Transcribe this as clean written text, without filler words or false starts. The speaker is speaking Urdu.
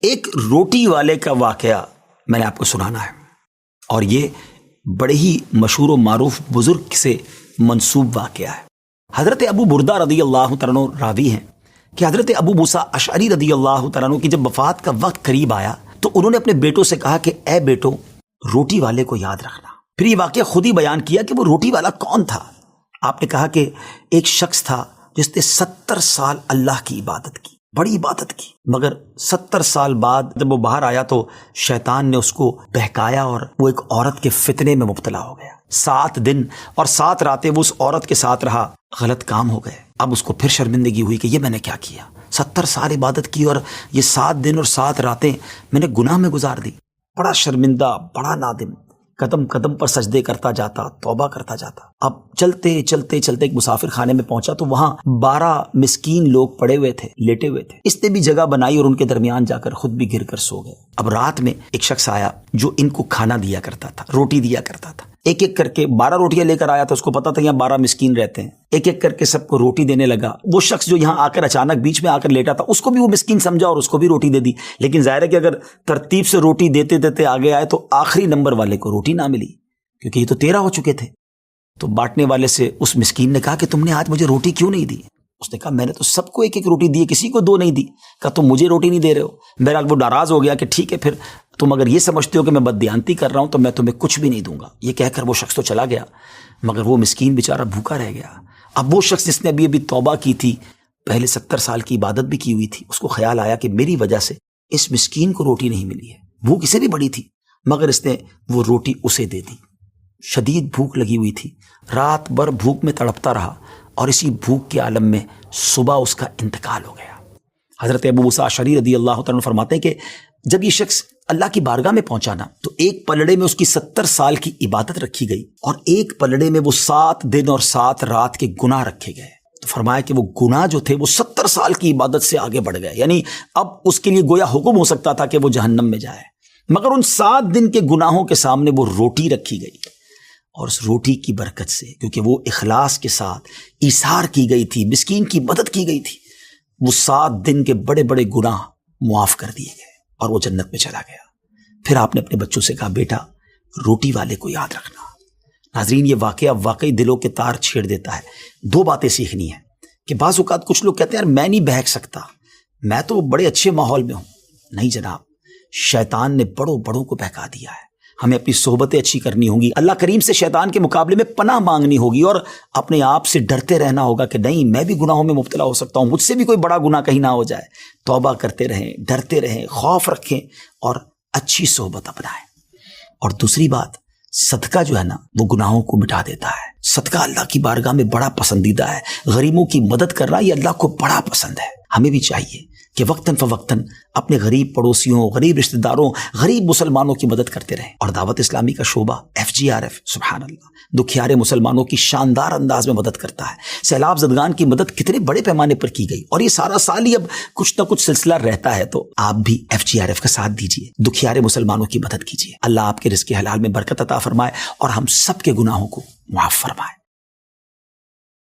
ایک روٹی والے کا واقعہ میں نے آپ کو سنانا ہے، اور یہ بڑے ہی مشہور و معروف بزرگ سے منسوب واقعہ ہے۔ حضرت ابو بردہ رضی اللہ تعالیٰ عنہ راوی ہیں کہ حضرت ابو موسیٰ اشعری رضی اللہ تعالیٰ عنہ کی جب وفات کا وقت قریب آیا تو انہوں نے اپنے بیٹوں سے کہا کہ اے بیٹو، روٹی والے کو یاد رکھنا۔ پھر یہ واقعہ خود ہی بیان کیا کہ وہ روٹی والا کون تھا۔ آپ نے کہا کہ ایک شخص تھا جس نے 70 سال اللہ کی عبادت کی، بڑی عبادت کی، مگر 70 سال بعد جب وہ باہر آیا تو شیطان نے اس کو بہکایا اور وہ ایک عورت کے فتنے میں مبتلا ہو گیا۔ 7 دن اور 7 راتیں وہ اس عورت کے ساتھ رہا، غلط کام ہو گئے۔ اب اس کو پھر شرمندگی ہوئی کہ یہ میں نے کیا کیا، 70 سال عبادت کی اور یہ 7 دن اور 7 راتیں میں نے گناہ میں گزار دی۔ بڑا شرمندہ، بڑا نادم، قدم قدم پر سجدے کرتا جاتا، توبہ کرتا جاتا۔ اب چلتے چلتے چلتے ایک مسافر خانے میں پہنچا تو وہاں 12 مسکین لوگ پڑے ہوئے تھے، لیٹے ہوئے تھے۔ اس نے بھی جگہ بنائی اور ان کے درمیان جا کر خود بھی گر کر سو گئے۔ اب رات میں ایک شخص آیا جو ان کو کھانا دیا کرتا تھا، روٹی دیا کرتا تھا۔ ایک ایک کر کے 12 روٹیاں لے کر آیا تھا، اس کو پتا تھا یہاں 12 مسکین رہتے ہیں۔ ایک ایک کر کے سب کو روٹی دینے لگا۔ وہ شخص جو یہاں آ کر اچانک بیچ میں آ کر لیٹا تھا، اس کو بھی وہ مسکین سمجھا اور اس کو بھی روٹی دے دی۔ لیکن ظاہر ہے کہ اگر ترتیب سے روٹی دیتے دیتے آگے آئے تو آخری نمبر والے کو روٹی نہ ملی، کیونکہ یہ تو 13 ہو چکے تھے۔ تو بانٹنے والے سے اس مسکین نے کہا کہ تم نے آج مجھے روٹی کیوں نہیں دی؟ اس نے کہا میں نے تو سب کو ایک ایک روٹی دی، کسی کو 2 نہیں دی۔ کہا تم مجھے روٹی نہیں دے رہے ہو؟ بہرحال وہ ناراض ہو گیا کہ ٹھیک ہے، پھر تم اگر یہ سمجھتے ہو کہ میں بددیانتی کر رہا ہوں تو میں تمہیں کچھ بھی نہیں دوں گا۔ یہ کہہ کر وہ شخص تو چلا گیا، مگر وہ مسکین بیچارہ بھوکا رہ گیا۔ اب وہ شخص جس نے ابھی توبہ کی تھی، پہلے 70 سال کی عبادت بھی کی ہوئی تھی، اس کو خیال آیا کہ میری وجہ سے اس مسکین کو روٹی نہیں ملی ہے۔ بھوک اسے بھی بڑی تھی مگر اس نے وہ روٹی اسے دے دی۔ شدید بھوک لگی ہوئی تھی، رات بھر بھوک میں تڑپتا رہا اور اسی بھوک کے عالم میں صبح اس کا انتقال ہو گیا۔ حضرت ابو موسیٰ اشعری رضی اللہ تعالیٰ عنہ فرماتے ہیں کہ جب یہ شخص اللہ کی بارگاہ میں پہنچا نا تو ایک پلڑے میں اس کی 70 سال کی عبادت رکھی گئی اور ایک پلڑے میں وہ 7 دن اور 7 رات کے گناہ رکھے گئے۔ تو فرمایا کہ وہ گناہ جو تھے وہ 70 سال کی عبادت سے آگے بڑھ گئے، یعنی اب اس کے لیے گویا حکم ہو سکتا تھا کہ وہ جہنم میں جائے، مگر ان 7 دن کے گناہوں کے سامنے وہ روٹی رکھی گئی، اور اس روٹی کی برکت سے، کیونکہ وہ اخلاص کے ساتھ ایثار کی گئی تھی، مسکین کی مدد کی گئی تھی، وہ 7 دن کے بڑے بڑے گناہ معاف کر دیے گئے اور وہ جنت میں چلا گیا۔ پھر آپ نے اپنے بچوں سے کہا بیٹا روٹی والے کو یاد رکھنا۔ ناظرین یہ واقعہ واقعی دلوں کے تار چھیڑ دیتا ہے۔ 2 باتیں سیکھنی ہیں کہ بعض اوقات کچھ لوگ کہتے ہیں یار میں نہیں بہک سکتا، میں تو بڑے اچھے ماحول میں ہوں۔ نہیں جناب، شیطان نے بڑوں کو بہکا دیا ہے۔ ہمیں اپنی صحبتیں اچھی کرنی ہوں گی، اللہ کریم سے شیطان کے مقابلے میں پناہ مانگنی ہوگی اور اپنے آپ سے ڈرتے رہنا ہوگا کہ نہیں میں بھی گناہوں میں مبتلا ہو سکتا ہوں، مجھ سے بھی کوئی بڑا گناہ کہیں نہ ہو جائے۔ توبہ کرتے رہیں، ڈرتے رہیں، خوف رکھیں اور اچھی صحبت اپنائیں۔ اور دوسری بات، صدقہ جو ہے نا وہ گناہوں کو مٹا دیتا ہے۔ صدقہ اللہ کی بارگاہ میں بڑا پسندیدہ ہے۔ غریبوں کی مدد کرنا یہ اللہ کو بڑا پسند ہے۔ ہمیں بھی چاہیے کہ وقتاً فوقتاً اپنے غریب پڑوسیوں، غریب رشتہ داروں، غریب مسلمانوں کی مدد کرتے رہیں۔ اور دعوت اسلامی کا شعبہ FGRF سبحان اللہ دکھیارے مسلمانوں کی شاندار انداز میں مدد کرتا ہے۔ سیلاب زدگان کی مدد کتنے بڑے پیمانے پر کی گئی اور یہ سارا سال ہی اب کچھ نہ کچھ سلسلہ رہتا ہے، تو آپ بھی FGRF کا ساتھ دیجیے، دکھیارے مسلمانوں کی مدد کیجیے۔ اللہ آپ کے رزق حلال میں برکت عطا فرمائے اور ہم سب کے گناہوں کو معاف فرمائے۔